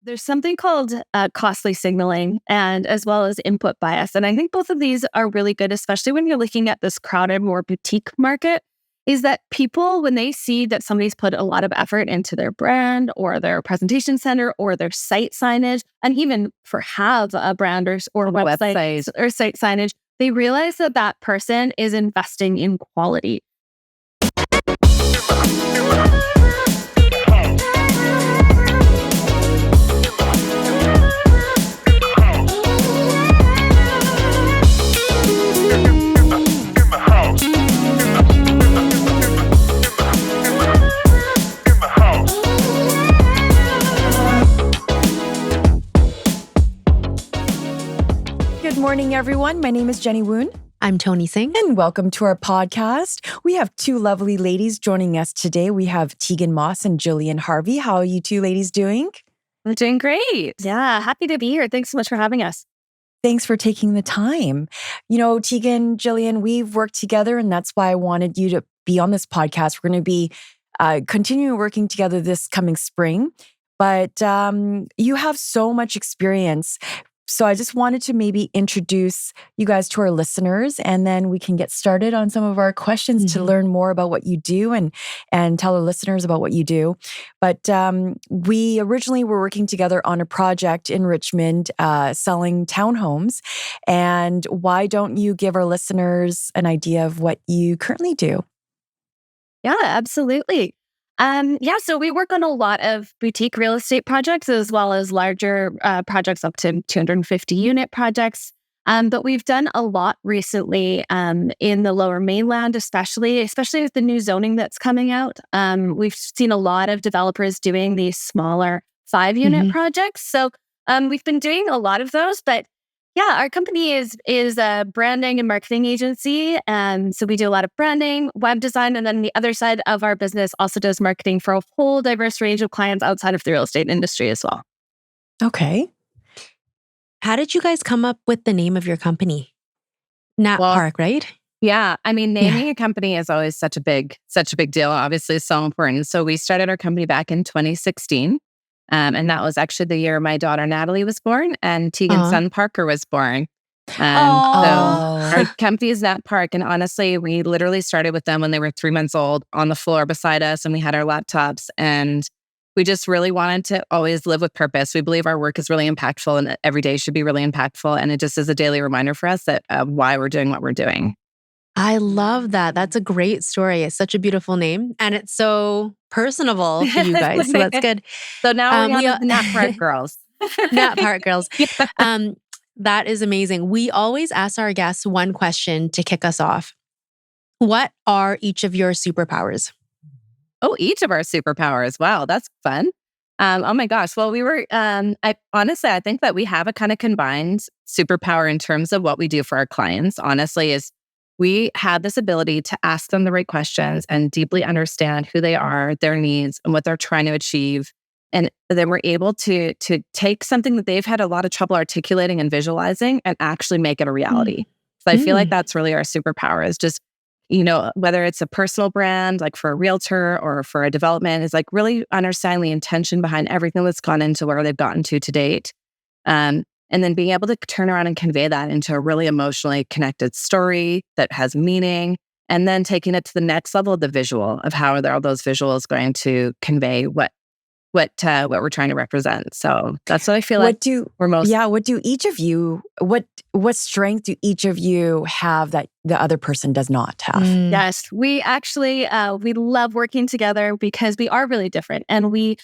There's something called costly signaling and as well as input bias. And I think both of these are really good, especially when you're looking at this crowded, more boutique market, is that people, when they see that somebody's put a lot of effort into their brand or their presentation center or their site signage, and even for have a brand or website or site signage, they realize that that person is investing in quality. Good morning, everyone. My name is Jenny Woon. I'm Toni Singh. And welcome to our podcast. We have two lovely ladies joining us today. We have Tegan Moss and Gillian Harvey. How are you two ladies doing? We're doing great. Yeah, happy to be here. Thanks so much for having us. Thanks for taking the time. You know, Tegan, Gillian, we've worked together, and that's why I wanted you to be on this podcast. We're going to be continuing working together this coming spring, but you have so much experience. So I just wanted to maybe introduce you guys to our listeners, and then we can get started on some of our questions to learn more about what you do and tell our listeners about what you do. But we originally were working together on a project in Richmond selling townhomes. And why don't you give our listeners an idea of what you currently do? Yeah, absolutely. So we work on a lot of boutique real estate projects as well as larger projects up to 250 unit projects. But we've done a lot recently in the Lower Mainland, especially with the new zoning that's coming out. We've seen a lot of developers doing these smaller 5-unit projects. So we've been doing a lot of those, but yeah, our company is a branding and marketing agency. And so we do a lot of branding, web design, and then the other side of our business also does marketing for a whole diverse range of clients outside of the real estate industry as well. Okay. How did you guys come up with the name of your company? NatPark, right? Yeah. I mean, naming a company is always such a big deal. Obviously, it's so important. So we started our company back in 2016. And that was actually the year my daughter Natalie was born and Tegan's son Parker was born. So our company is NatPark. And honestly, we literally started with them when they were 3 months old on the floor beside us, and we had our laptops. And we just really wanted to always live with purpose. We believe our work is really impactful and every day should be really impactful. And it just is a daily reminder for us that why we're doing what we're doing. I love that. That's a great story. It's such a beautiful name. And it's so personable to you guys. So that's good. So now we have the NatPark girls. NatPark girls. That is amazing. We always ask our guests one question to kick us off. What are each of your superpowers? Oh, each of our superpowers. Wow, that's fun. Oh my gosh. Well, I think that we have a kind of combined superpower in terms of what we do for our clients, honestly, is we have this ability to ask them the right questions and deeply understand who they are, their needs, and what they're trying to achieve. And then we're able to take something that they've had a lot of trouble articulating and visualizing and actually make it a reality. So I feel like that's really our superpower is just, whether it's a personal brand, like for a realtor or for a development, is like really understanding the intention behind everything that's gone into where they've gotten to date. And then being able to turn around and convey that into a really emotionally connected story that has meaning, and then taking it to the next level of the visual of how are all those visuals going to convey what we're trying to represent. So that's what I feel what do each of you, what strength do each of you have that the other person does not have? Yes, we actually, we love working together because we are really different and we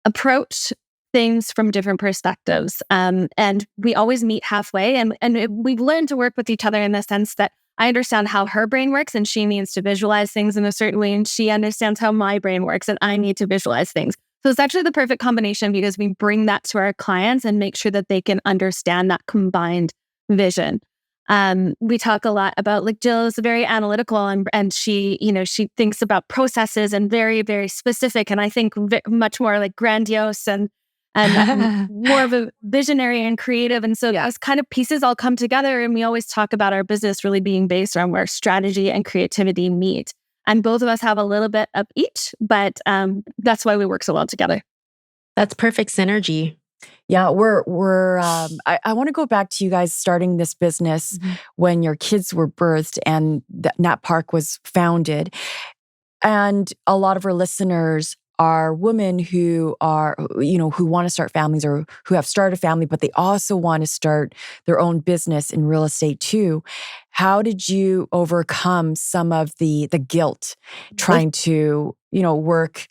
approach things from different perspectives. And we always meet halfway and we've learned to work with each other in the sense that I understand how her brain works and she needs to visualize things in a certain way. And she understands how my brain works and I need to visualize things. So it's actually the perfect combination because we bring that to our clients and make sure that they can understand that combined vision. We talk a lot about, like, Jill is very analytical and she thinks about processes and very, very specific. And I think much more like grandiose and more of a visionary and creative. And so those kind of pieces all come together. And we always talk about our business really being based on where strategy and creativity meet. And both of us have a little bit of each, but that's why we work so well together. That's perfect synergy. Yeah, we're I want to go back to you guys starting this business when your kids were birthed and NatPark was founded. And a lot of our listeners are women who are, who want to start families or who have started a family, but they also want to start their own business in real estate too. How did you overcome some of the guilt trying to, work,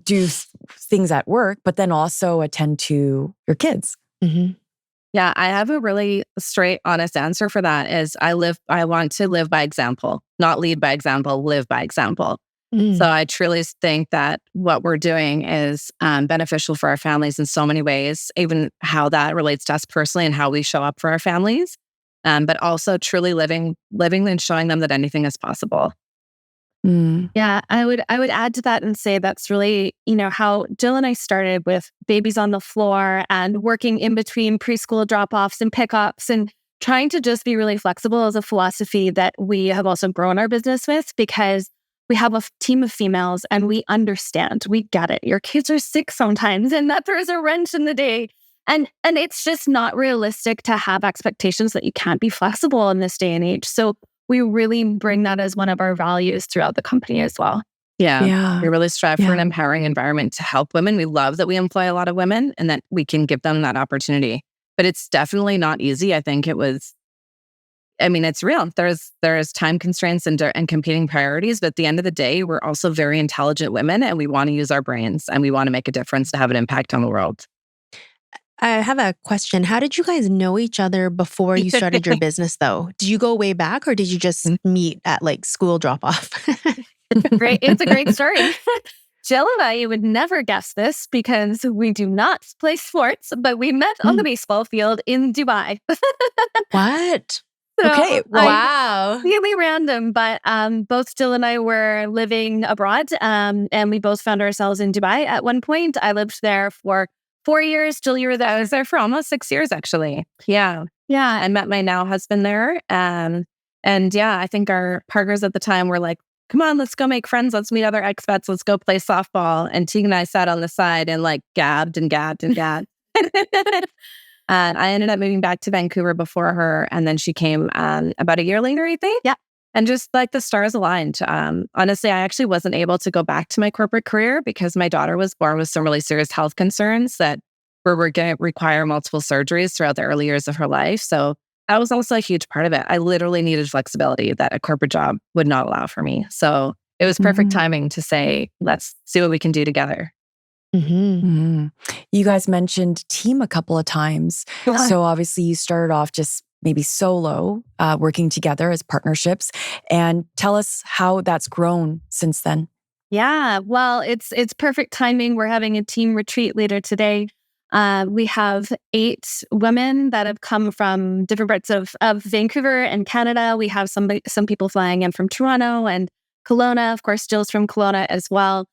do things at work, but then also attend to your kids? Mm-hmm. Yeah, I have a really straight, honest answer for that is I want to live by example, not lead by example, live by example. So I truly think that what we're doing is beneficial for our families in so many ways, even how that relates to us personally and how we show up for our families, but also truly living and showing them that anything is possible. Yeah, I would add to that and say that's really, how Jill and I started with babies on the floor and working in between preschool drop-offs and pickups and trying to just be really flexible is a philosophy that we have also grown our business with because we have a team of females and we understand, we get it. Your kids are sick sometimes and that throws a wrench in the day. And it's just not realistic to have expectations that you can't be flexible in this day and age. So we really bring that as one of our values throughout the company as well. Yeah. We really strive for an empowering environment to help women. We love that we employ a lot of women and that we can give them that opportunity. But it's definitely not easy. I think it's real. There's time constraints and competing priorities. But at the end of the day, we're also very intelligent women and we want to use our brains and we want to make a difference to have an impact on the world. I have a question. How did you guys know each other before you started your business, though? Did you go way back or did you just meet at school drop-off? It's a great story. Jill and I, you would never guess this because we do not play sports, but we met on the baseball field in Dubai. What? So, okay. Wow. Really random, but both Jill and I were living abroad and we both found ourselves in Dubai at one point. I lived there for 4 years. Jill, you were there. I was there for almost 6 years, actually. Yeah. I met my now husband there. And I think our partners at the time were like, come on, let's go make friends. Let's meet other expats. Let's go play softball. And Tegan and I sat on the side and gabbed and gabbed and gabbed. And I ended up moving back to Vancouver before her. And then she came about a year later, I think. Yeah. And just the stars aligned. Honestly, I actually wasn't able to go back to my corporate career because my daughter was born with some really serious health concerns that were going to require multiple surgeries throughout the early years of her life. So that was also a huge part of it. I literally needed flexibility that a corporate job would not allow for me. So it was perfect timing to say, let's see what we can do together. You guys mentioned team a couple of times. So obviously you started off just maybe solo, working together as partnerships. And tell us how that's grown since then. Yeah, well, it's perfect timing. We're having a team retreat later today. We have 8 women that have come from different parts of Vancouver and Canada. We have some people flying in from Toronto and Kelowna. Of course, Jill's from Kelowna as well.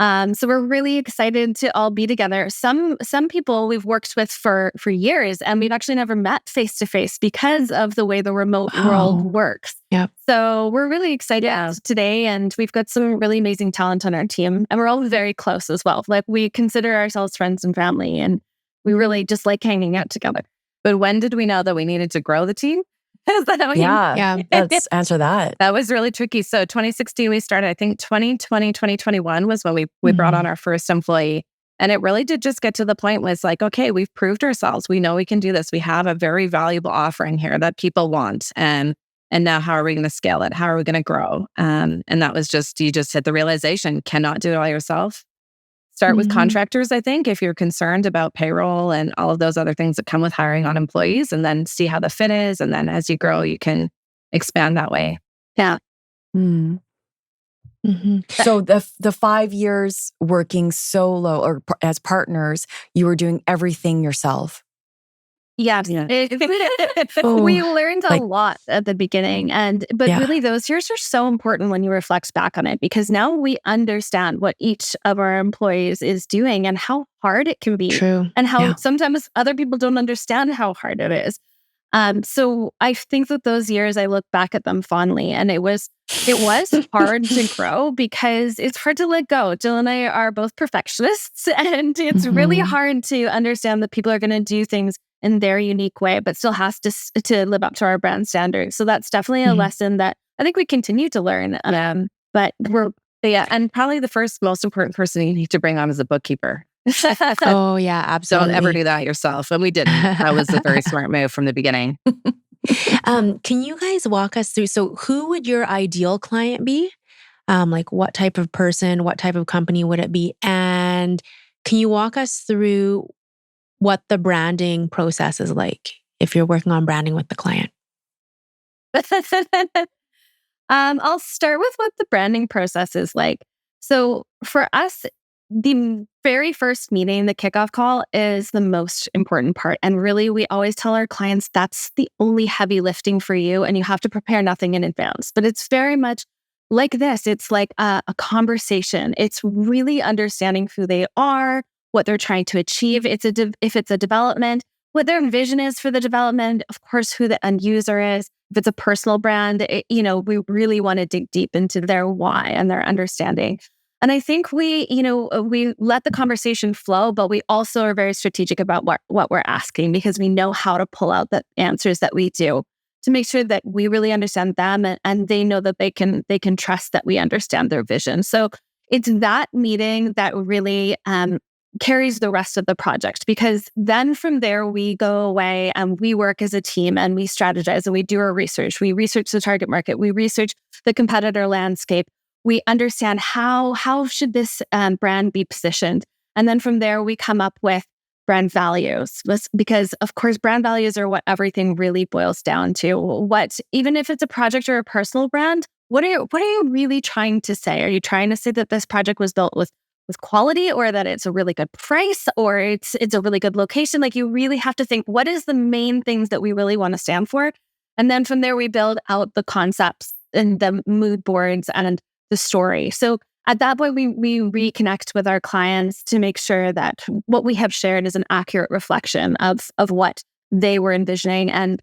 So we're really excited to all be together. Some people we've worked with for years, and we've actually never met face to face because of the way the remote world works. Yeah. So we're really excited today, and we've got some really amazing talent on our team, and we're all very close as well. We consider ourselves friends and family, and we really just like hanging out together. But when did we know that we needed to grow the team? Let's answer that. That was really tricky. So 2016, we started. I think 2020, 2021 was when we brought on our first employee. And it really did just get to the point was okay, we've proved ourselves. We know we can do this. We have a very valuable offering here that people want. And now how are we going to scale it? How are we going to grow? And that was you just hit the realization, cannot do it all yourself. Start with contractors, I think, if you're concerned about payroll and all of those other things that come with hiring on employees, and then see how the fit is. And then as you grow, you can expand that way. Yeah. So the 5 years working solo or as partners, you were doing everything yourself. Yes. We learned a lot at the beginning. But really those years are so important when you reflect back on it, because now we understand what each of our employees is doing and how hard it can be. True. And how sometimes other people don't understand how hard it is. So I think that those years, I look back at them fondly, and it was hard to grow because it's hard to let go. Jill and I are both perfectionists, and it's really hard to understand that people are going to do things in their unique way, but still has to live up to our brand standards. So that's definitely a lesson that I think we continue to learn. But and probably the first most important person you need to bring on is a bookkeeper. Oh yeah, absolutely. Don't ever do that yourself. And we didn't. That was a very smart move from the beginning. Can you guys walk us through? So who would your ideal client be? Like what type of person, what type of company would it be? And can you walk us through what the branding process is like if you're working on branding with the client? I'll start with what the branding process is like. So for us, the very first meeting, the kickoff call, is the most important part. And really, we always tell our clients that's the only heavy lifting for you, and you have to prepare nothing in advance. But it's very much like this. It's like a conversation. It's really understanding who they are, what they're trying to achieve. If it's a development, what their vision is for the development, of course, who the end user is. If it's a personal brand, we really want to dig deep into their why and their understanding. And I think we let the conversation flow, but we also are very strategic about what we're asking, because we know how to pull out the answers that we do to make sure that we really understand them, and they know that they can trust that we understand their vision. So it's that meeting that really carries the rest of the project, because then from there we go away and we work as a team and we strategize and we do our research. We research the target market. We research the competitor landscape. We understand how should this brand be positioned. And then from there, we come up with brand values, because of course, brand values are what everything really boils down to. Even if it's a project or a personal brand, what are you really trying to say? Are you trying to say that this project was built with quality, or that it's a really good price, or it's a really good location? Like, you really have to think, what is the main things that we really want to stand for? And then from there, we build out the concepts and the mood boards and the story. So at that point, we reconnect with our clients to make sure that what we have shared is an accurate reflection of what they were envisioning. And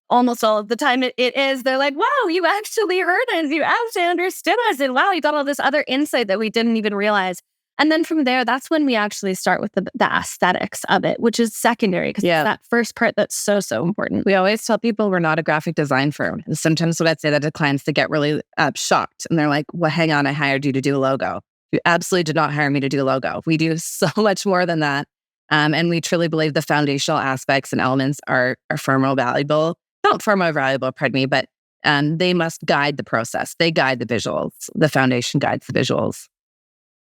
almost all of the time it is. They're like, wow, you actually heard us. You actually understood us. And wow, you got all this other insight that we didn't even realize. And then from there, that's when we actually start with the aesthetics of it, which is secondary, because it's that first part that's so, so important. We always tell people we're not a graphic design firm. And sometimes when I'd say that to clients, they get really shocked. And they're like, well, hang on, I hired you to do a logo. You absolutely did not hire me to do a logo. We do so much more than that. And we truly believe the foundational aspects and elements are far more valuable. Not far more valuable, pardon me, but they must guide the process. They guide the visuals. The foundation guides the visuals.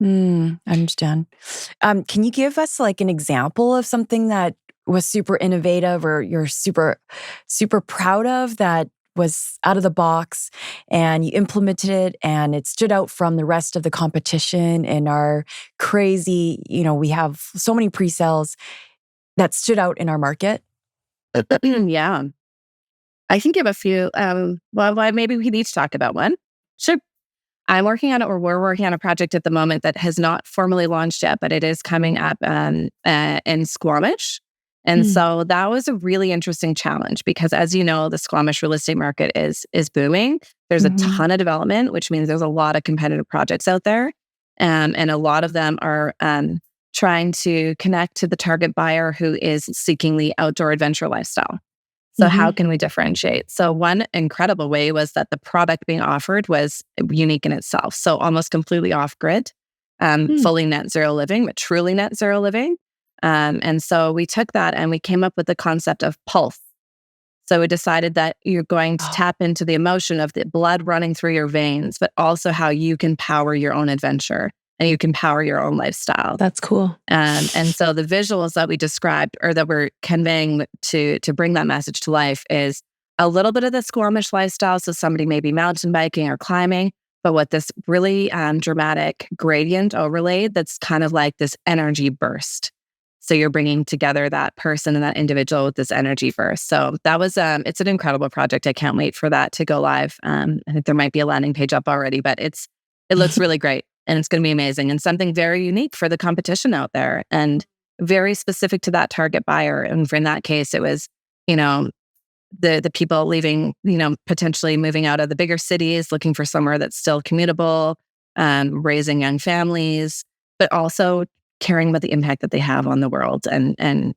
I understand. Can you give us like an example of something that was super innovative or you're super, super proud of, that was out of the box and you implemented it and it stood out from the rest of the competition in our crazy, we have so many pre-sales that stood out in our market? Yeah. I can give a few. Maybe we can each talk about one. Sure. I'm working on it, or we're working on a project at the moment that has not formally launched yet, but it is coming up in Squamish. And so that was a really interesting challenge, because as you know, the Squamish real estate market is booming. There's a ton of development, which means there's a lot of competitive projects out there. And a lot of them are trying to connect to the target buyer who is seeking the outdoor adventure lifestyle. So how can we differentiate? So one incredible way was that the product being offered was unique in itself. So almost completely off-grid, fully net zero living, but truly net zero living. And so we took that and we came up with the concept of pulse. So we decided that you're going to tap into the emotion of the blood running through your veins, but also how you can power your own adventure and you can power your own lifestyle. That's cool. And so the visuals that we described, or that we're conveying to bring that message to life, is a little bit of the Squamish lifestyle. So somebody may be mountain biking or climbing, but with this really dramatic gradient overlay that's kind of like this energy burst. So you're bringing together that person and that individual with this energy burst. So that was, it's an incredible project. I can't wait for that to go live. I think there might be a landing page up already, but it looks really great. And it's going to be amazing, and something very unique for the competition out there, and very specific to that target buyer. And in that case, it was, the people leaving, potentially moving out of the bigger cities, looking for somewhere that's still commutable, raising young families, but also caring about the impact that they have on the world. And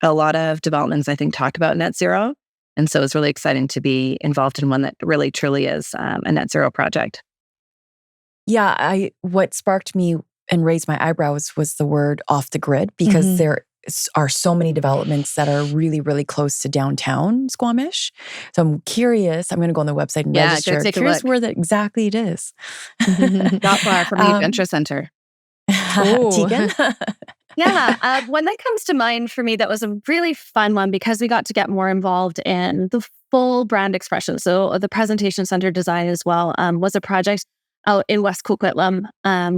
a lot of developments, I think, talk about net zero. And so it's really exciting to be involved in one that really truly is a net zero project. Yeah, what sparked me and raised my eyebrows was the word off the grid, because there are so many developments that are really, really close to downtown Squamish. So I'm curious. I'm going to go on the website and register. Go take Curious a look. where that exactly it is. Not far from the Adventure Center. Tegan? Yeah, one that comes to mind for me that was a really fun one because we got to get more involved in the full brand expression. So the presentation center design as well was a project out in West Coquitlam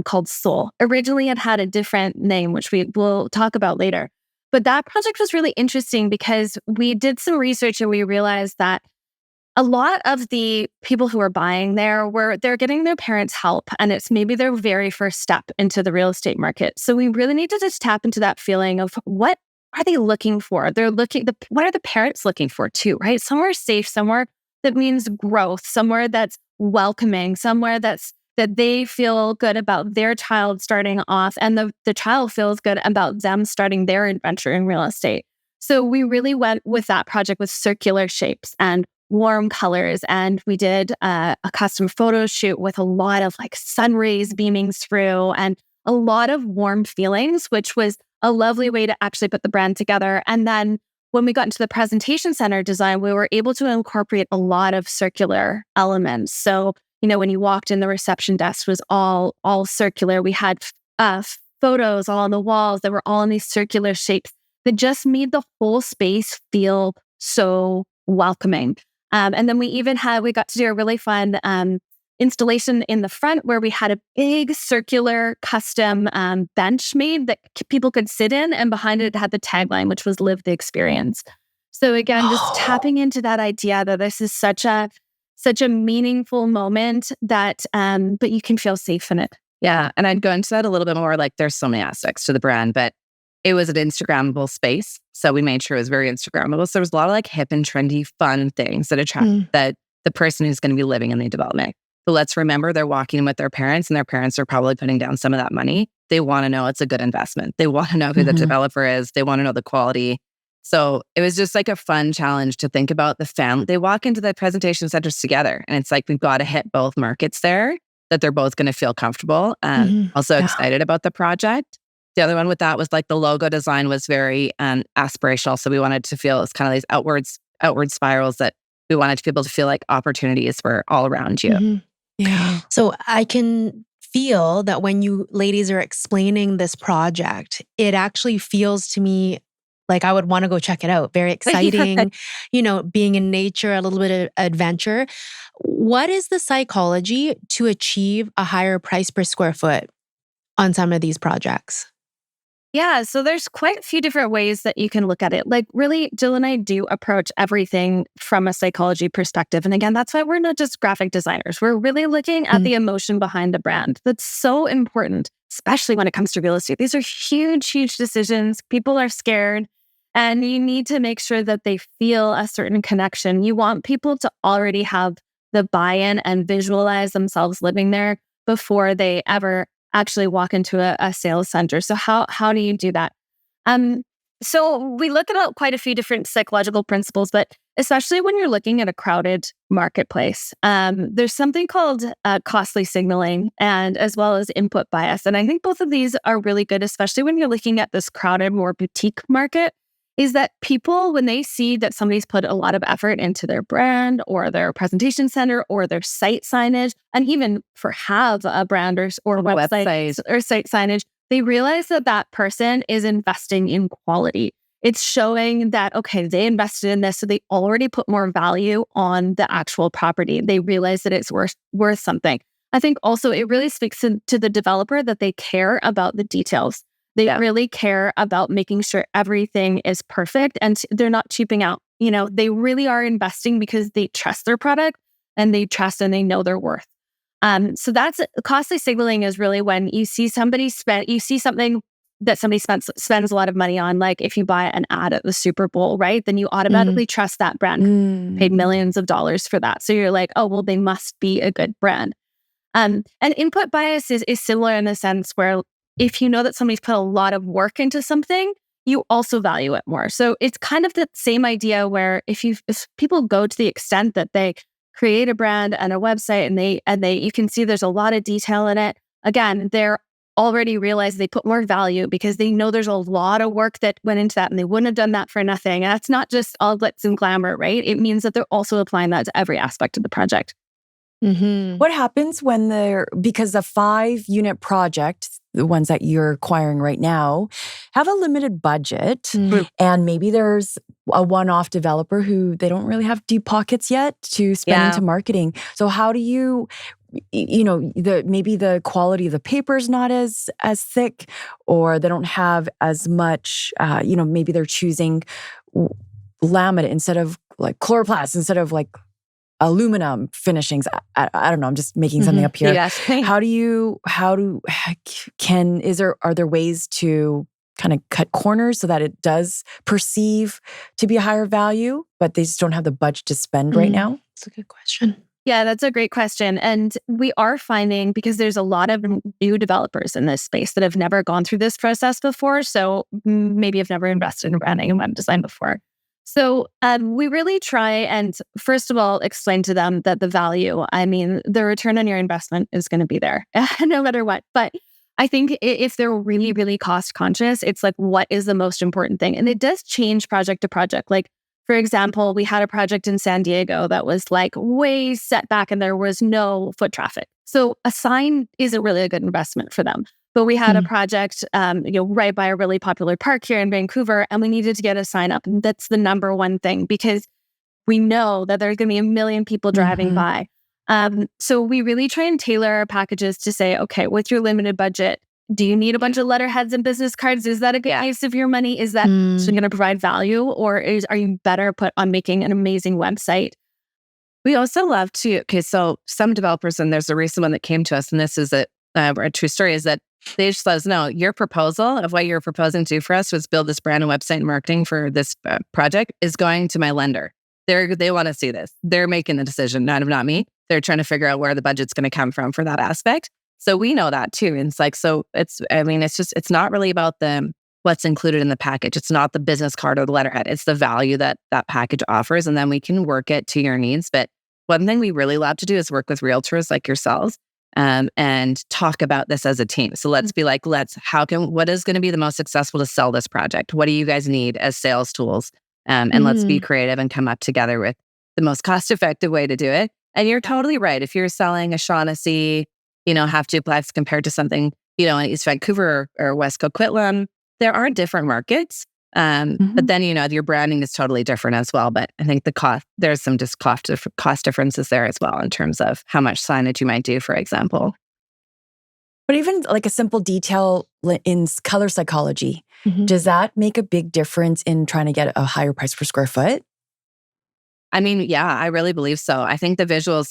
called Soul. Originally, it had a different name, which we will talk about later. But that project was really interesting because we did some research and we realized that a lot of the people who are buying there they're getting their parents' help, and it's maybe their very first step into the real estate market. So we really need to just tap into that feeling of what are they looking for? What are the parents looking for too, right? Somewhere safe, somewhere that means growth, somewhere that's welcoming, somewhere that they feel good about their child starting off, and the child feels good about them starting their adventure in real estate. So we really went with that project with circular shapes and warm colors. And we did a custom photo shoot with a lot of like sun rays beaming through and a lot of warm feelings, which was a lovely way to actually put the brand together. And then when we got into the presentation center design, we were able to incorporate a lot of circular elements. So, when you walked in, the reception desk was all circular. We had photos all on the walls that were all in these circular shapes that just made the whole space feel so welcoming. And then we got to do a really fun installation in the front where we had a big circular custom bench made that people could sit in, and behind it had the tagline, which was "Live the Experience." So again, just tapping into that idea that this is such a meaningful moment that, but you can feel safe in it. Yeah, and I'd go into that a little bit more. Like, there's so many aspects to the brand, but it was an Instagrammable space. So we made sure it was very Instagrammable. So there was a lot of like hip and trendy fun things that attract the person who's going to be living in the development. But let's remember, they're walking with their parents, and their parents are probably putting down some of that money. They want to know it's a good investment. They want to know who the developer is. They want to know the quality. So it was just like a fun challenge to think about the family. They walk into the presentation centers together, and it's like we've got to hit both markets there, that they're both going to feel comfortable and also excited about the project. The other one with that was like the logo design was very aspirational. So we wanted to feel it's kind of these outward spirals that we wanted people to feel like opportunities were all around you. Yeah. So I can feel that when you ladies are explaining this project, it actually feels to me like I would want to go check it out. Very exciting, being in nature, a little bit of adventure. What is the psychology to achieve a higher price per square foot on some of these projects? Yeah, so there's quite a few different ways that you can look at it. Like really, Jill and I do approach everything from a psychology perspective. And again, that's why we're not just graphic designers. We're really looking at the emotion behind the brand. That's so important, especially when it comes to real estate. These are huge, huge decisions. People are scared, and you need to make sure that they feel a certain connection. You want people to already have the buy-in and visualize themselves living there before they ever actually walk into a sales center. So how do you do that? So we look at quite a few different psychological principles, but especially when you're looking at a crowded marketplace, there's something called costly signaling, and as well as input bias. And I think both of these are really good, especially when you're looking at this crowded, more boutique market, is that people, when they see that somebody's put a lot of effort into their brand or their presentation center or their site signage, and even have a brand or website or site signage, they realize that that person is investing in quality. It's showing that, okay, they invested in this, so they already put more value on the actual property. They realize that it's worth something. I think also it really speaks to the developer that they care about the details. They really care about making sure everything is perfect, and they're not cheaping out. They really are investing because they trust their product, and they trust and they know their worth. So that's costly signaling is really when you see something that somebody spends a lot of money on. Like if you buy an ad at the Super Bowl, right? Then you automatically trust that brand. Paid millions of dollars for that. So you're like, oh, well, they must be a good brand. And input bias is similar in the sense where if you know that somebody's put a lot of work into something, you also value it more. So it's kind of the same idea where if people go to the extent that they create a brand and a website and they you can see there's a lot of detail in it. Again, they're already realized they put more value because they know there's a lot of work that went into that and they wouldn't have done that for nothing. And that's not just all glitz and glamour, right? It means that they're also applying that to every aspect of the project. What happens when because a 5-unit project, the ones that you're acquiring right now, have a limited budget and maybe there's a one-off developer who they don't really have deep pockets yet to spend into marketing. So how do you maybe the quality of the paper is not as thick, or they don't have as much, maybe they're choosing laminate instead of like chloroplast, instead of like aluminum finishings. I don't know. I'm just making something up here. Yes. Are there ways to kind of cut corners so that it does perceive to be a higher value, but they just don't have the budget to spend right now? That's a good question. Yeah, that's a great question. And we are finding, because there's a lot of new developers in this space that have never gone through this process before. So maybe have never invested in branding and web design before. So we really try and, first of all, explain to them that the value, the return on your investment is going to be there no matter what. But I think if they're really, really cost conscious, it's like, what is the most important thing? And it does change project to project. Like, for example, we had a project in San Diego that was like way set back and there was no foot traffic. So a sign isn't really a good investment for them. But we had a project, right by a really popular park here in Vancouver, and we needed to get a sign up. And that's the number one thing because we know that there's going to be a million people driving by. So we really try and tailor our packages to say, okay, with your limited budget, do you need a bunch of letterheads and business cards? Is that a good use of your money? Is that going to provide value, or are you better put on making an amazing website? We also love to. Okay, so some developers, and there's a recent one that came to us, and this is a true story, is that they just let us know your proposal of what you're proposing to do for us was build this brand and website and marketing for this project is going to my lender. They want to see this. They're making the decision, not me. They're trying to figure out where the budget's going to come from for that aspect. So we know that too. And it's like, so it's not really about what's included in the package. It's not the business card or the letterhead. It's the value that package offers. And then we can work it to your needs. But one thing we really love to do is work with realtors like yourselves and talk about this as a team. So let's be like, what is going to be the most successful to sell this project? What do you guys need as sales tools? And let's be creative and come up together with the most cost-effective way to do it. And you're totally right. If you're selling a Shaughnessy, half duplex compared to something, in East Vancouver or West Coquitlam, there are different markets. But then, your branding is totally different as well. But I think there's some just cost differences there as well in terms of how much signage you might do, for example. But even like a simple detail in color psychology, does that make a big difference in trying to get a higher price per square foot? Yeah, I really believe so. I think the visuals,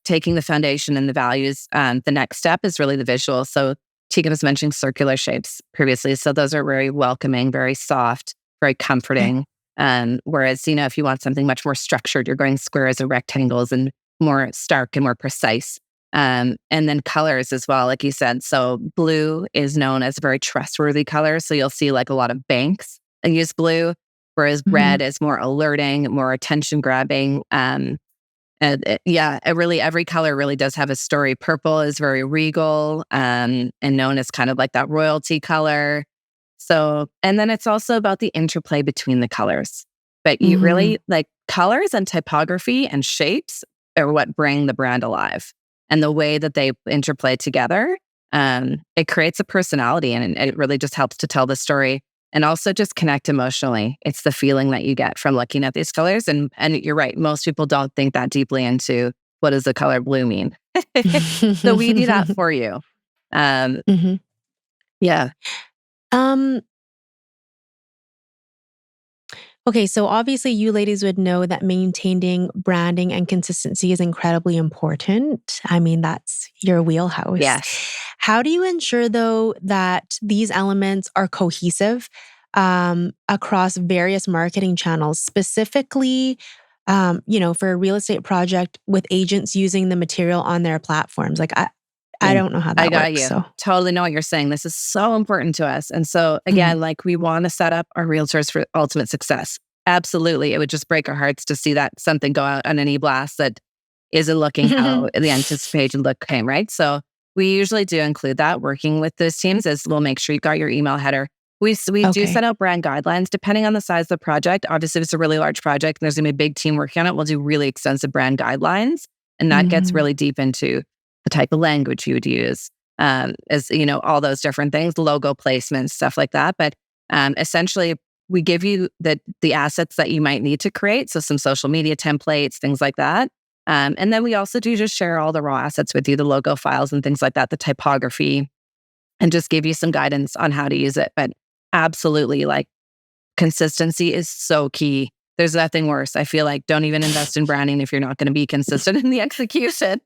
taking the foundation and the values, the next step is really the visuals. So Tegan was mentioning circular shapes previously. So those are very welcoming, very soft, very comforting. Whereas, if you want something much more structured, you're going squares and rectangles and more stark and more precise. And then colors as well, like you said. So blue is known as a very trustworthy color. So you'll see like a lot of banks that use blue, whereas red is more alerting, more attention grabbing. Every color really does have a story. Purple is very regal and known as kind of like that royalty color. So, and then it's also about the interplay between the colors. But you really like colors and typography and shapes are what bring the brand alive. And the way that they interplay together, it creates a personality and it really just helps to tell the story. And also just connect emotionally. It's the feeling that you get from looking at these colors. And you're right, most people don't think that deeply into what does the color blue mean. So we do that for you. Yeah. Okay, so obviously you ladies would know that maintaining branding and consistency is incredibly important. I mean, that's your wheelhouse. Yes. How do you ensure though that these elements are cohesive across various marketing channels, specifically, for a real estate project with agents using the material on their platforms? Like I don't know how I that got works. you. So Totally know what you're saying. This is so important to us. And so again, like we want to set up our realtors for ultimate success. Absolutely. It would just break our hearts to see that something go out on an e-blast that isn't looking how the anticipated look came, right? So we usually do include that working with those teams as we'll make sure you got your email header. We do Okay. send out brand guidelines depending on the size of the project. Obviously, if it's a really large project and there's going to be a big team working on it, we'll do really extensive brand guidelines. And that gets really deep into the type of language you would use, as all those different things, logo placements, stuff like that. But essentially, we give you the assets that you might need to create. So some social media templates, things like that. And then we also do just share all the raw assets with you, the logo files and things like that, the typography, and just give you some guidance on how to use it. But absolutely, like consistency is so key. There's nothing worse. I feel like don't even invest in branding if you're not going to be consistent in the execution.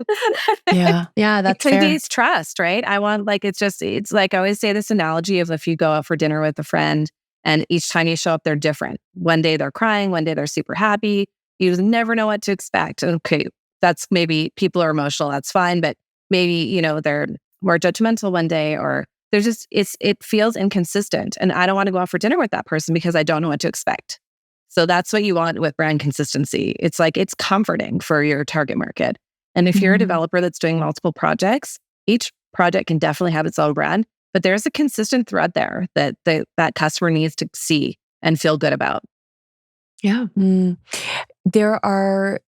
Yeah. Yeah, that's It fair. creates trust, right? I want it's like I always say this analogy of if you go out for dinner with a friend and each time you show up, they're different. One day they're crying, one day they're super happy. You just never know what to expect. Okay, that's maybe people are emotional, that's fine, but maybe, they're more judgmental one day or there's just, it feels inconsistent. And I don't want to go out for dinner with that person because I don't know what to expect. So that's what you want with brand consistency. It's like, it's comforting for your target market. And if you're a developer that's doing multiple projects, each project can definitely have its own brand, but there's a consistent thread there that that customer needs to see and feel good about. Yeah. There are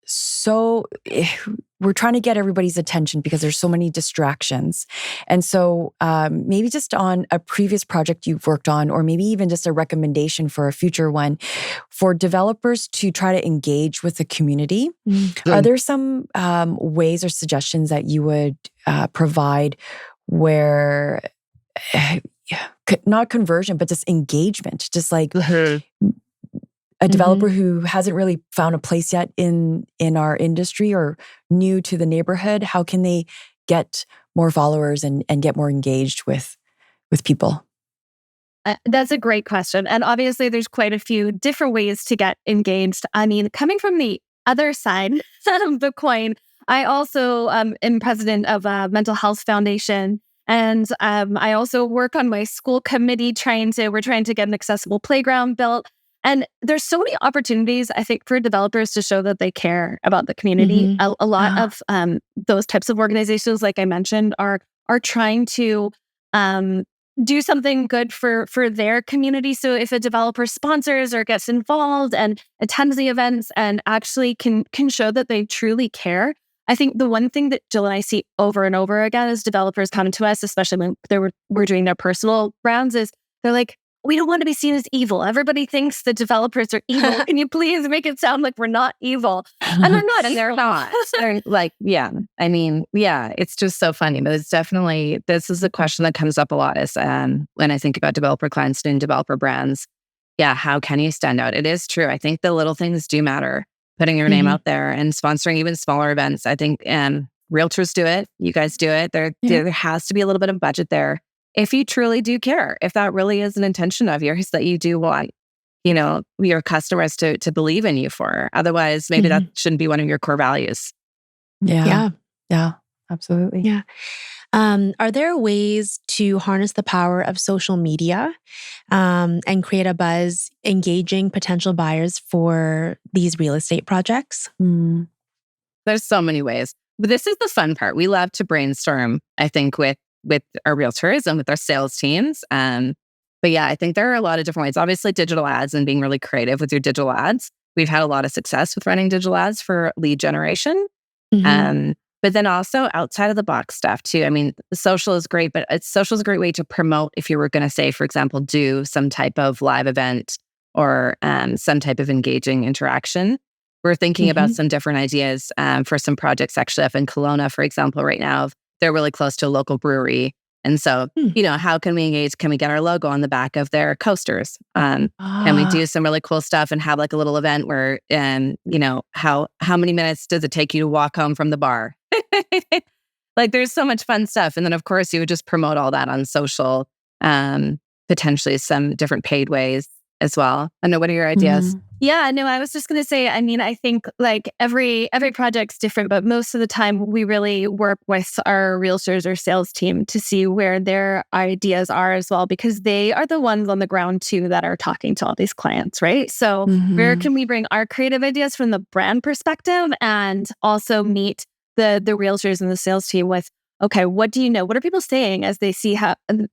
we're trying to get everybody's attention because there's so many distractions. And so maybe just on a previous project you've worked on, or maybe even just a recommendation for a future one, for developers to try to engage with the community. Are there some ways or suggestions that you would provide where, not conversion, but just engagement, just like a developer who hasn't really found a place yet in our industry or new to the neighborhood, how can they get more followers and get more engaged with people? That's a great question. And obviously, there's quite a few different ways to get engaged. I mean, coming from the other side of the coin, I also am president of a mental health foundation. And I also work on my school committee we're trying to get an accessible playground built. And there's so many opportunities, I think, for developers to show that they care about the community. A lot of those types of organizations, like I mentioned, are trying to do something good for their community. So if a developer sponsors or gets involved and attends the events and actually can show that they truly care, I think the one thing that Jill and I see over and over again as developers come to us, especially when we're doing their personal rounds, is they're like, we don't want to be seen as evil. Everybody thinks the developers are evil. Can you please make it sound like we're not evil? And they're not. And they're not. They're like, it's just so funny. But it's definitely, this is a question that comes up a lot is when I think about developer clients and developer brands. Yeah, how can you stand out? It is true. I think the little things do matter. Putting your name out there and sponsoring even smaller events. I think realtors do it. You guys do it. There has to be a little bit of budget there. If you truly do care, if that really is an intention of yours that you do want, your customers to believe in you for. Otherwise, maybe that shouldn't be one of your core values. Yeah, absolutely. Yeah. Are there ways to harness the power of social media and create a buzz engaging potential buyers for these real estate projects? There's so many ways. But this is the fun part. We love to brainstorm, I think, with our realtors and with our sales teams. But yeah, I think there are a lot of different ways. Obviously, digital ads and being really creative with your digital ads. We've had a lot of success with running digital ads for lead generation. But then also outside of the box stuff too. I mean, social is great, but social is a great way to promote if you were going to say, for example, do some type of live event or some type of engaging interaction. We're thinking about some different ideas for some projects actually up in Kelowna, for example, right now. They're really close to a local brewery. And so, how can we engage? Can we get our logo on the back of their coasters? Can we do some really cool stuff and have like a little event where, how many minutes does it take you to walk home from the bar? Like there's so much fun stuff. And then of course you would just promote all that on social, potentially some different paid ways as well. I know, what are your ideas? Yeah, no, I was just going to say, I mean, I think like every project's different, but most of the time we really work with our realtors or sales team to see where their ideas are as well, because they are the ones on the ground too that are talking to all these clients, right? So where can we bring our creative ideas from the brand perspective and also meet the realtors and the sales team with, okay, what do you know? What are people saying as they see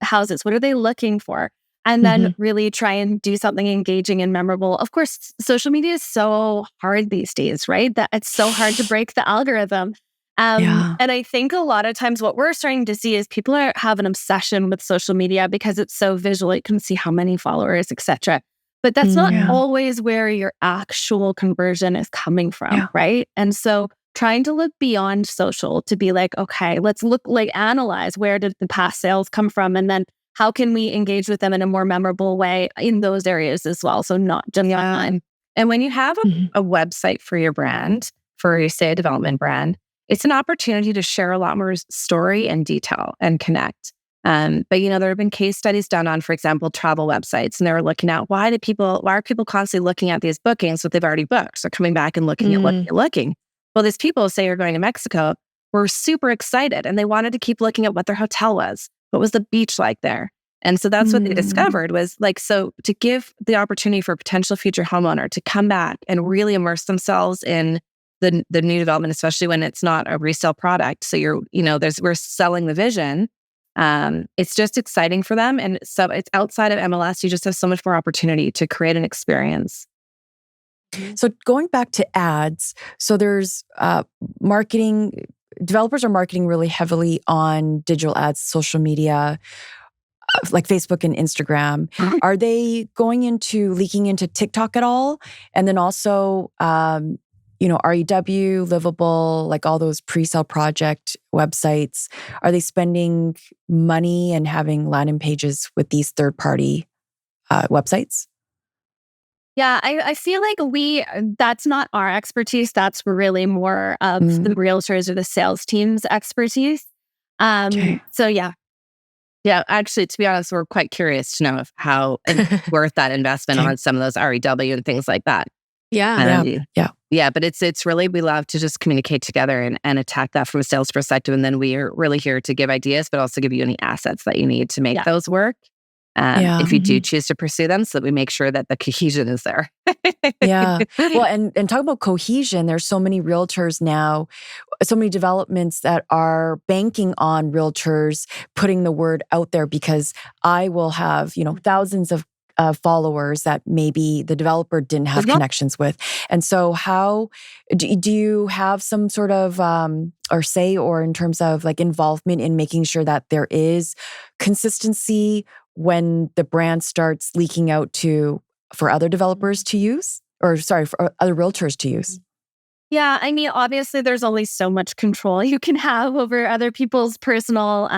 houses? What are they looking for? And then really try and do something engaging and memorable. Of course, social media is so hard these days, right? That it's so hard to break the algorithm. And I think a lot of times what we're starting to see is people have an obsession with social media because it's so visual. You can see how many followers, etc. But that's not always where your actual conversion is coming from, right? And so trying to look beyond social to be like, okay, let's analyze where did the past sales come from, and then how can we engage with them in a more memorable way in those areas as well? So not just online. And when you have a website for your brand, for say a development brand, it's an opportunity to share a lot more story and detail and connect. But there have been case studies done on, for example, travel websites, and they were looking at why are people constantly looking at these bookings that they've already booked? So coming back and looking at looking. Well, these people say are going to Mexico were super excited and they wanted to keep looking at what their hotel was. What was the beach like there? And so that's what they discovered was like, so to give the opportunity for a potential future homeowner to come back and really immerse themselves in the new development, especially when it's not a resale product. So we're selling the vision. It's just exciting for them. And so it's outside of MLS, you just have so much more opportunity to create an experience. So going back to ads, so there's marketing. Developers are marketing really heavily on digital ads, social media, like Facebook and Instagram. Are they leaking into TikTok at all? And then also, REW, Livable, like all those pre-sale project websites, are they spending money and having landing pages with these third-party websites? Yeah, I feel like that's not our expertise. That's really more of the realtors or the sales team's expertise. So yeah. Yeah, actually, to be honest, we're quite curious to know how worth that investment on some of those REW and things like that. Yeah. But it's really, we love to just communicate together and attack that from a sales perspective. And then we are really here to give ideas, but also give you any assets that you need to make those work. If you do choose to pursue them, so that we make sure that the cohesion is there. Well, and talk about cohesion, there's so many realtors now, so many developments that are banking on realtors putting the word out there, because I will have, thousands of followers that maybe the developer didn't have connections with. And so how do you have some sort of or say, or in terms of like involvement in making sure that there is consistency when the brand starts leaking out for other developers to use, for other realtors to use? Yeah, I mean, obviously there's only so much control you can have over other people's personal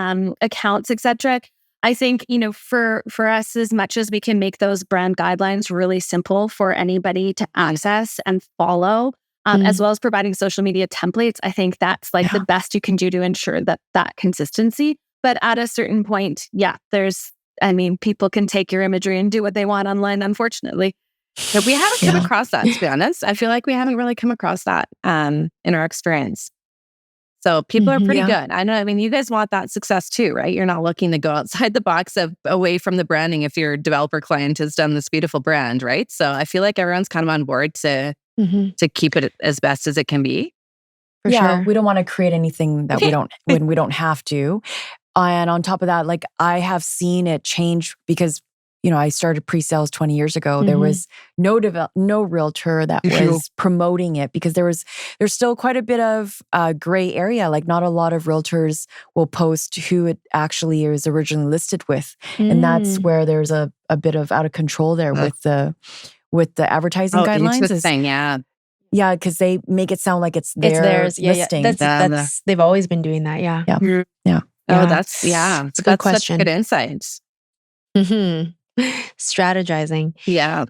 accounts, etc. I think, for us, as much as we can make those brand guidelines really simple for anybody to access and follow, as well as providing social media templates, I think that's like the best you can do to ensure that consistency. But at a certain point, people can take your imagery and do what they want online, unfortunately. But we haven't come across that, to be honest. I feel like we haven't really come across that in our experience. So people are pretty good. I know, you guys want that success too, right? You're not looking to go outside the box away from the branding if your developer client has done this beautiful brand, right? So I feel like everyone's kind of on board to keep it as best as it can be. For sure. We don't want to create anything that we don't, when we don't have to. And on top of that, like I have seen it change because, I started pre-sales 20 years ago. There was no realtor that was promoting it because there's still quite a bit of gray area. Like not a lot of realtors will post who it actually is originally listed with. And that's where there's a bit of out of control there with the advertising guidelines. Interesting, Yeah, because they make it sound like it's their theirs. listing. That's they've always been doing that. Yeah. Oh, that's It's a good that's question. such good insights. Strategizing. Yeah.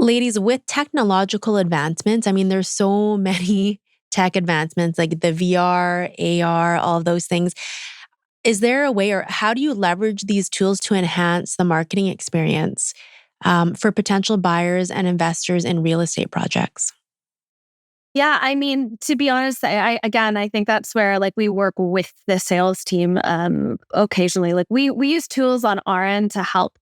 Ladies, with technological advancements, I mean, there's so many tech advancements like the VR, AR, all of those things. Is there a way, or how do you leverage these tools to enhance the marketing experience for potential buyers and investors in real estate projects? Yeah, I mean, to be honest, I think that's where like we work with the sales team occasionally. Like we use tools on our end to help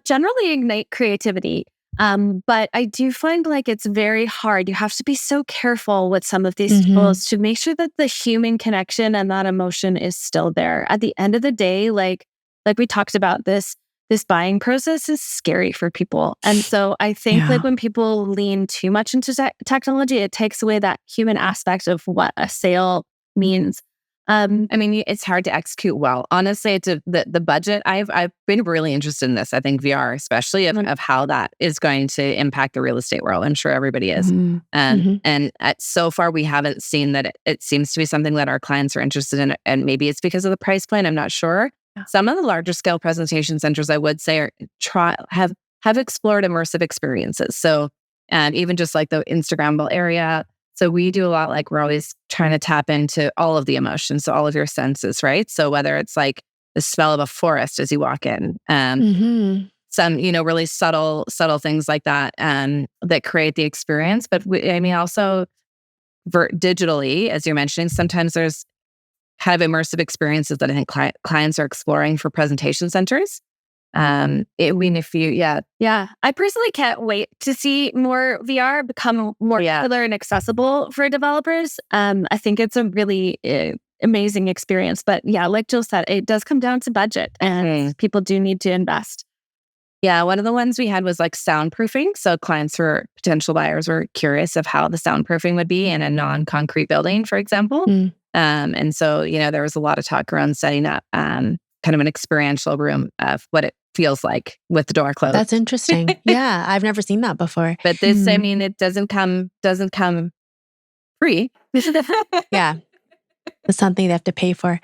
generally ignite creativity. But I do find like it's very hard. You have to be so careful with some of these tools to make sure that the human connection and that emotion is still there. At the end of the day, like we talked about, this buying process is scary for people. And so I think like when people lean too much into technology, it takes away that human aspect of what a sale means. I mean, it's hard to execute well. Honestly, it's the budget. I've been really interested in this. I think VR, especially of how that is going to impact the real estate world. I'm sure everybody is. And so far, we haven't seen that it seems to be something that our clients are interested in. And maybe it's because of the price point. I'm not sure. Some of the larger scale presentation centers, I would say, have explored immersive experiences. So, even just like the Instagrammable area. So we do a lot, like we're always trying to tap into all of the emotions, so all of your senses, right? So whether it's like the smell of a forest as you walk in, some really subtle things like that, that create the experience. But also digitally, as you're mentioning, sometimes there's kind of immersive experiences that I think clients are exploring for presentation centers. I personally can't wait to see more VR become more popular and accessible for developers. I think it's a really amazing experience. But yeah, like Jill said, it does come down to budget, and people do need to invest. Yeah, one of the ones we had was like soundproofing. So clients or potential buyers were curious of how the soundproofing would be in a non-concrete building, for example. And so, there was a lot of talk around setting up kind of an experiential room of what it feels like with the door closed. That's interesting. Yeah, I've never seen that before. But this, I mean, it doesn't come free. Yeah, it's something they have to pay for.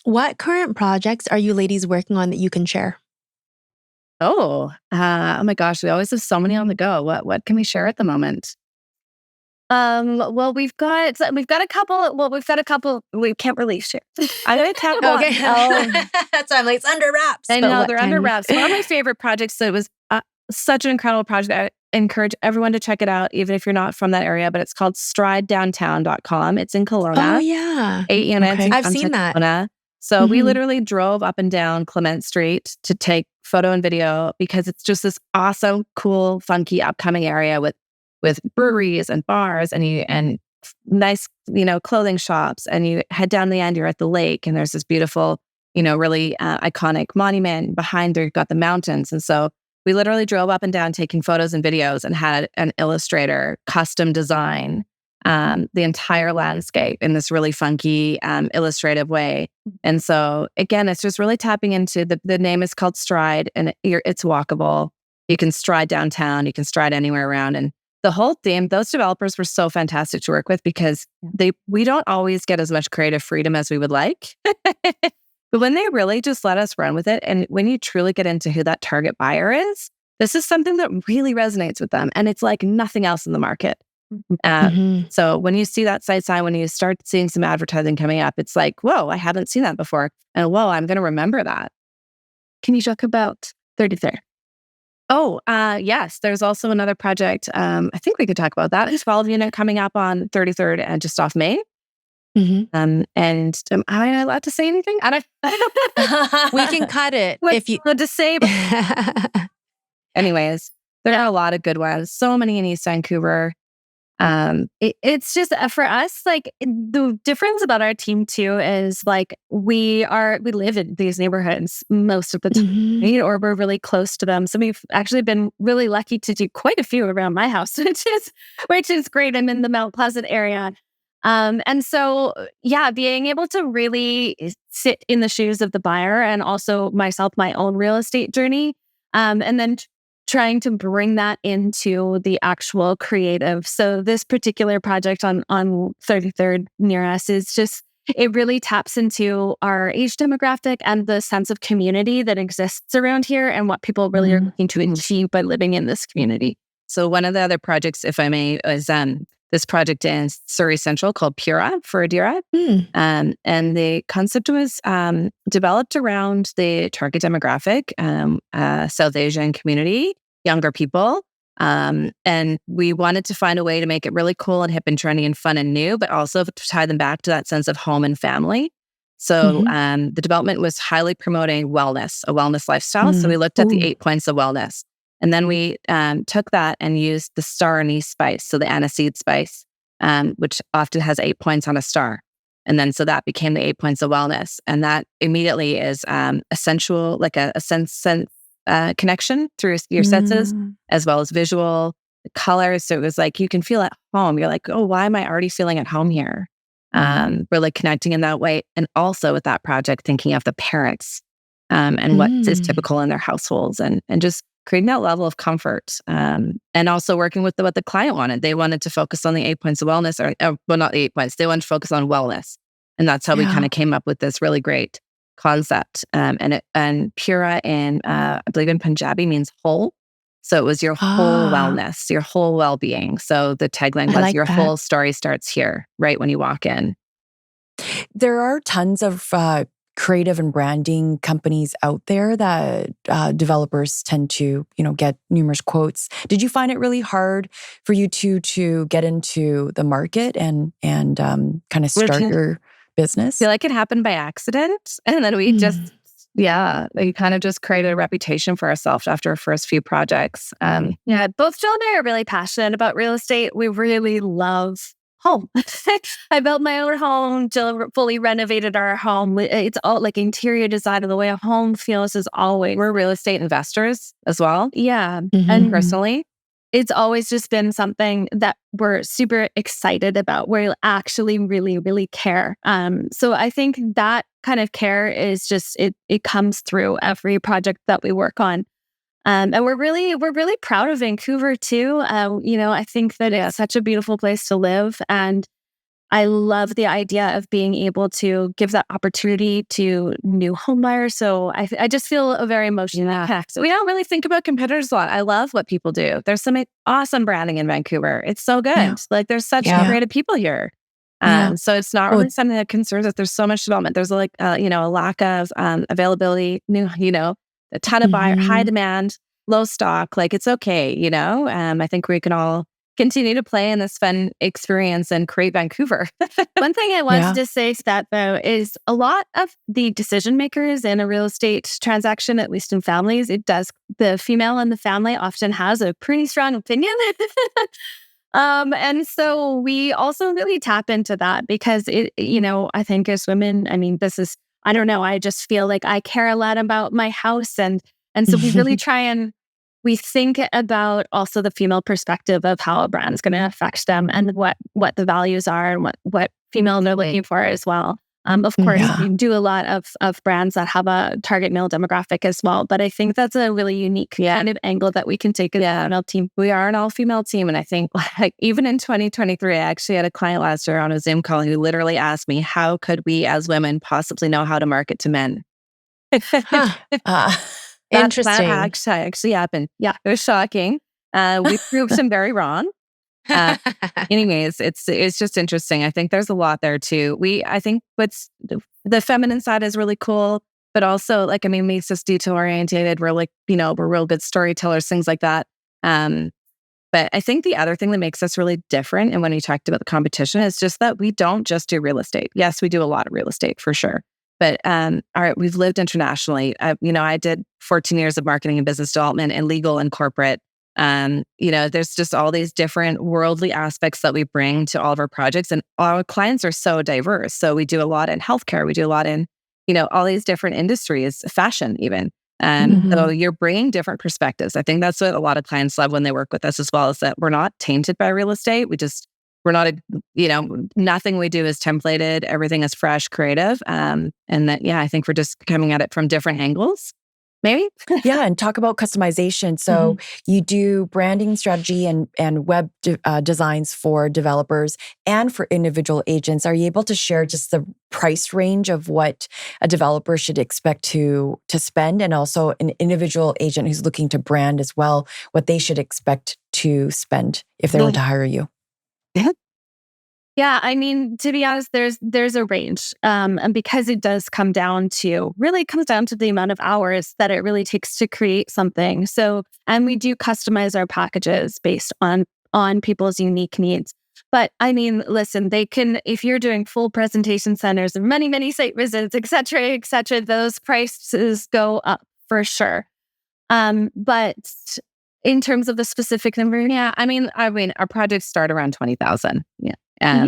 What current projects are you ladies working on that you can share? Oh my gosh, we always have so many on the go. What can we share at the moment? Well, we've got a couple. Well, we've got a couple we can't release yet. I'm going to tap on. Okay. That's why I'm like, it's under wraps. I know, they're under wraps. One of my favorite projects, so it was such an incredible project. I encourage everyone to check it out, even if you're not from that area, but it's called stridedowntown.com. It's in Kelowna. Oh, yeah. 8 units. Okay. I've seen that. Kelowna. So we literally drove up and down Clement Street to take photo and video because it's just this awesome, cool, funky, upcoming area with breweries and bars and nice, clothing shops. And you head down the end, you're at the lake, and there's this beautiful, really iconic monument behind there. You've got the mountains. And so we literally drove up and down taking photos and videos and had an illustrator custom design the entire landscape in this really funky, illustrative way. And so again, it's just really tapping into the name is called Stride, and it's walkable. You can stride downtown, you can stride anywhere around. And the whole theme, those developers were so fantastic to work with because we don't always get as much creative freedom as we would like. But when they really just let us run with it, and when you truly get into who that target buyer is, this is something that really resonates with them. And it's like nothing else in the market. So when you see that site sign, when you start seeing some advertising coming up, it's like, whoa, I haven't seen that before. And whoa, I'm going to remember that. Can you talk about 33rd? Oh, yes. There's also another project. I think we could talk about that. It's 12 unit coming up on 33rd and just off Main. And am I allowed to say anything? I don't know. We can cut it if you to say. Anyways, there are a lot of good ones. So many in East Vancouver. It's just for us, like the difference about our team too is like we live in these neighborhoods most of the time, right? Or we're really close to them. So we've actually been really lucky to do quite a few around my house, which is great. I'm in the Mount Pleasant area. And so, yeah, being able to really sit in the shoes of the buyer and also myself, my own real estate journey, and then trying to bring that into the actual creative. So this particular project on 33rd near us is just, it really taps into our age demographic and the sense of community that exists around here and what people really are looking to achieve by living in this community. So one of the other projects, if I may, is this project in Surrey Central called Pura for Adira. And the concept was developed around the target demographic, South Asian community, younger people. And we wanted to find a way to make it really cool and hip and trendy and fun and new, but also to tie them back to that sense of home and family. So the development was highly promoting wellness, a wellness lifestyle. So we looked at the 8 points of wellness. And then we took that and used the star anise spice, so the aniseed spice, which often has 8 points on a star. And then so that became the 8 points of wellness. And that immediately is a sensual, like a sense connection through your senses, as well as visual, the colors. So it was like you can feel at home. You're like, oh, why am I already feeling at home here? Really connecting in that way. And also with that project, thinking of the parents and what is typical in their households and just creating that level of comfort. And also working with what the client wanted. They wanted to focus on the 8 points of wellness, or well, not the 8 points. They wanted to focus on wellness. And that's how we kind of came up with this really great concept. And Pura in, I believe in Punjabi means whole. So it was your whole wellness, your whole well-being. So the tagline was your whole story starts here, right when you walk in. There are tons of creative and branding companies out there that developers tend to, get numerous quotes. Did you find it really hard for you to get into the market and kind of start your business? I feel like it happened by accident. And then we just, we kind of just created a reputation for ourselves after our first few projects. Both Jill and I are really passionate about real estate. We really love home. I built my own home. Jill fully renovated our home. It's all like interior design of the way a home feels is always. We're real estate investors as well. Yeah. And personally, it's always just been something that we're super excited about, where you actually really, really care. So I think that kind of care is just, it comes through every project that we work on. And we're really proud of Vancouver too. I think that it's such a beautiful place to live. And I love the idea of being able to give that opportunity to new home buyers. So I just feel very emotional. So we don't really think about competitors a lot. I love what people do. There's some awesome branding in Vancouver. It's so good. Yeah. Like there's such creative people here. So it's not really something that concerns us. There's so much development. There's a lack of availability, a ton of buyer, high demand, low stock. Like it's okay, I think we can all continue to play in this fun experience and create Vancouver. One thing I wanted to say to that though is a lot of the decision makers in a real estate transaction, at least in families, the female in the family often has a pretty strong opinion. And so we also really tap into that because I think as women, I don't know, I just feel like I care a lot about my house. And so we really try and we think about also the female perspective of how a brand is going to affect them and what the values are and what female they're looking for as well. Of course, we do a lot of brands that have a target male demographic as well. But I think that's a really unique kind of angle that we can take as a female team. We are an all-female team. And I think even in 2023, I actually had a client last year on a Zoom call who literally asked me, how could we as women possibly know how to market to men? Interesting. That actually happened. Yeah, it was shocking. We proved him very wrong. Anyways, it's just interesting. I think there's a lot there too. I think what's the feminine side is really cool, but also makes us detail oriented. We're we're real good storytellers, things like that. But I think the other thing that makes us really different, and when we talked about the competition, is just that we don't just do real estate. Yes, we do a lot of real estate for sure. But we've lived internationally. I did 14 years of marketing and business development and legal and corporate. There's just all these different worldly aspects that we bring to all of our projects, and our clients are so diverse. So we do a lot in healthcare. We do a lot in, all these different industries, fashion even. So you're bringing different perspectives. I think that's what a lot of clients love when they work with us as well, is that we're not tainted by real estate. We're not, nothing we do is templated. Everything is fresh, creative. And that, I think we're just coming at it from different angles. maybe. Yeah, and talk about customization. So you do branding strategy and web designs for developers and for individual agents. Are you able to share just the price range of what a developer should expect to spend, and also an individual agent who's looking to brand as well, what they should expect to spend if they were to hire you? Yeah, I mean, to be honest, there's a range, and because it does come down to the amount of hours that it really takes to create something. So, and we do customize our packages based on people's unique needs. But I mean, listen, they can, if you're doing full presentation centers and many site visits, et cetera, those prices go up for sure. But in terms of the specific number, yeah, I mean, our projects start around 20,000. Yeah.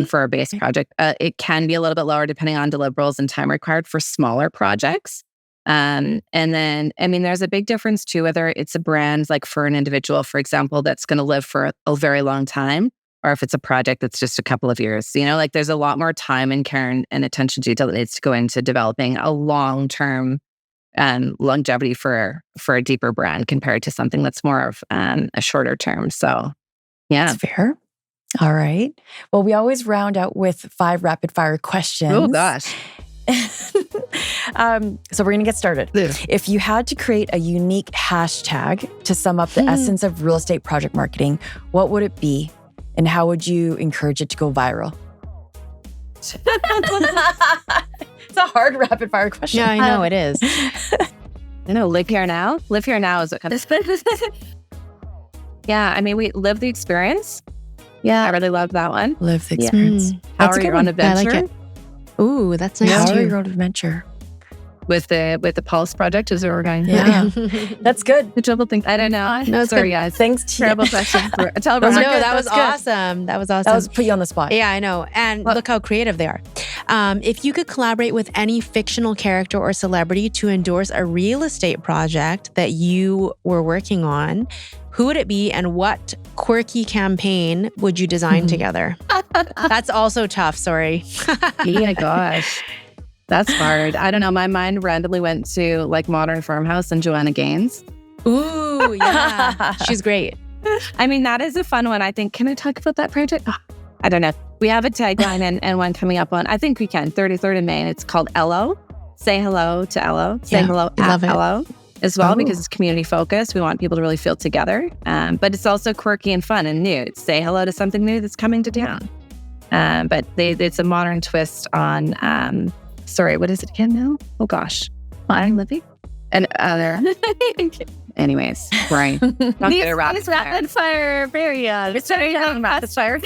For a base project, it can be a little bit lower depending on deliverables and time required for smaller projects. And then, I mean, there's a big difference too, whether it's a brand like for an individual, for example, that's going to live for a very long time, or if it's a project that's just a couple of years. You know, like there's a lot more time and care and attention to detail that needs to go into developing a long-term longevity for a deeper brand compared to something that's more of a shorter term. So, yeah. That's fair. All right. Well, we always round out with 5 rapid fire questions. Oh, gosh. So we're going to get started. Yeah. If you had to create a unique hashtag to sum up the essence of real estate project marketing, what would it be? And how would you encourage it to go viral? It's a hard rapid fire question. Yeah, I know it is. I know, live here now. Live here now is what comes. Yeah, I mean, we live the experience. Yeah, I really love that one. Live the experience. How are you on adventure? I like it. Ooh, that's nice How are too. you on adventure? With the Pulse project is where we're going. Yeah. That's good. The trouble thing. I don't know. No, it's sorry, good. guys. Thanks, Tia. Terrible question. No, that was awesome. That was awesome. That was put you on the spot. Yeah, I know. And look how creative they are. If you could collaborate with any fictional character or celebrity to endorse a real estate project that you were working on, who would it be, and what quirky campaign would you design together? That's also tough. Sorry. Oh my gosh. That's hard. I don't know. My mind randomly went to like Modern Farmhouse and Joanna Gaines. Ooh, yeah. She's great. I mean, that is a fun one. I think, can I talk about that project? Oh, I don't know. We have a tagline and one coming up on, I think we can, 33rd of May, and it's called Ello. Say hello to Ello. Say hello at Ello as well, because it's community focused. We want people to really feel together. But it's also quirky and fun and new. It's say hello to something new that's coming to town. But it's a modern twist on, sorry, what is it again now? Oh gosh. Modern living? And other. Anyways, right. Not These gonna rapid fire, very it's very rapid fire.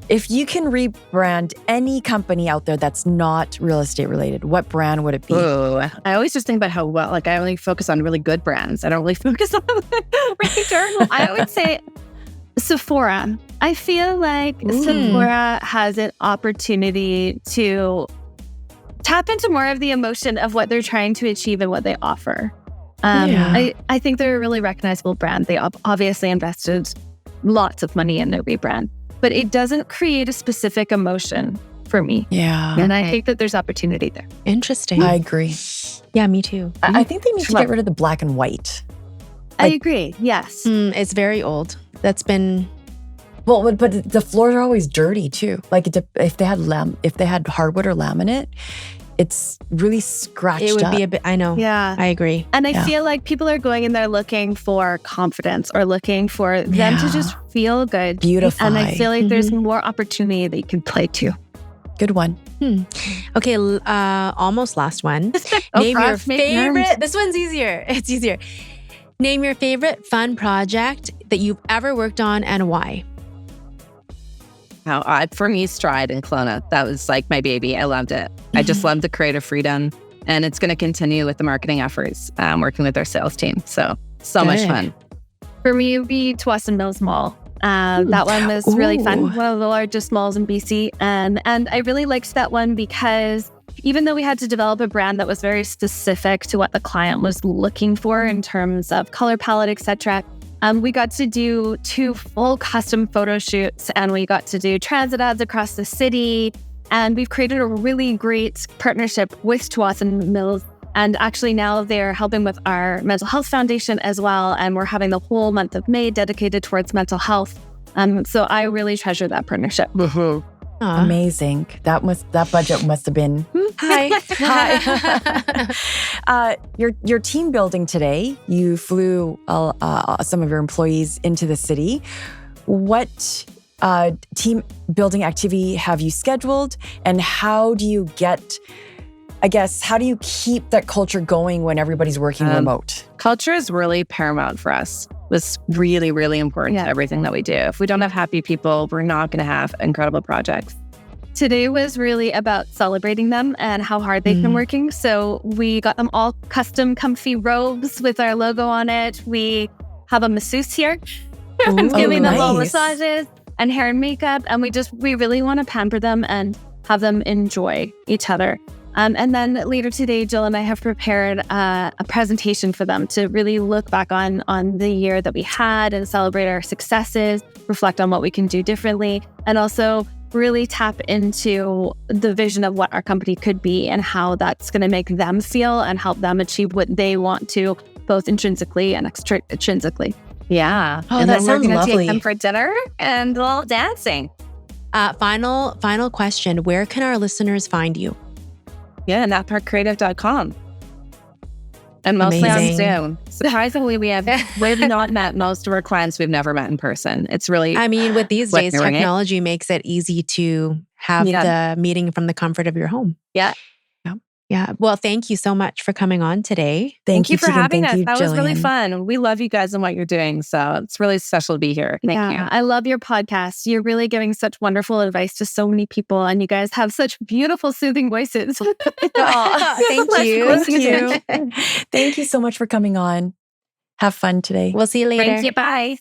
If you can rebrand any company out there that's not real estate related, what brand would it be? Ooh, I always just think about how well, like I only focus on really good brands. I don't really focus on really terrible. I would say Sephora. I feel like Sephora has an opportunity to tap into more of the emotion of what they're trying to achieve and what they offer. I think they're a really recognizable brand. They obviously invested lots of money in their rebrand, but it doesn't create a specific emotion for me. Yeah. And I think that there's opportunity there. Interesting. I agree. Yeah, me too. I think they need to get rid of the black and white. I agree. Yes. It's very old. That's been... Well, but the floors are always dirty too. Like if they had hardwood or laminate, it's really scratched up. It would be a bit, I know. Yeah. I agree. And I feel like people are going in there looking for confidence or looking for them to just feel good. Beautify. And I feel like there's more opportunity that you can play to. Good one. Okay, almost last one. Name your favorite. This one's easier. It's easier. Name your favorite fun project that you've ever worked on and why. For me, Stride and Kelowna, that was like my baby. I loved it. I just loved the creative freedom, and it's going to continue with the marketing efforts, working with our sales team. So much fun. For me, it would be Tsawwassen Mills Mall. That one was really fun. One of the largest malls in BC. And I really liked that one because even though we had to develop a brand that was very specific to what the client was looking for in terms of color palette, etc., we got to do 2 full custom photo shoots, and we got to do transit ads across the city. And we've created a really great partnership with Tsawwassen Mills And actually now they're helping with our mental health foundation as well. And we're having the whole month of May dedicated towards mental health. So I really treasure that partnership. Amazing. That budget must have been. Hi. Your team building today. You flew some of your employees into the city. What team building activity have you scheduled, and how do you keep that culture going when everybody's working remote? Culture is really paramount for us. It's really, really important to everything that we do. If we don't have happy people, we're not going to have incredible projects. Today was really about celebrating them and how hard they've been working. So we got them all custom comfy robes with our logo on it. We have a masseuse here giving them little massages and hair and makeup. And we really want to pamper them and have them enjoy each other. And then later today, Jill and I have prepared a presentation for them to really look back on the year that we had and celebrate our successes, reflect on what we can do differently, and also really tap into the vision of what our company could be and how that's going to make them feel and help them achieve what they want to, both intrinsically and extrinsically. Yeah. Oh, and that then sounds we're going to lovely. take them for dinner and a little dancing. Final question. Where can our listeners find you? Yeah, NatParkCreative.com. And mostly Amazing. on Zoom. Surprisingly, we've not met most of our clients we've never met in person. It's really... I mean, with these days, ringing. technology makes it easy to have the meeting from the comfort of your home. Yeah. Yeah. Well, thank you so much for coming on today. Thank you for Tegan. having Thank us. you, That was really Gillian. fun. We love you guys and what you're doing. So it's really special to be here. Thank you. I love your podcast. You're really giving such wonderful advice to so many people, and you guys have such beautiful, soothing voices. Thank you. Thank you so much for coming on. Have fun today. We'll see you later. Thank you. Bye.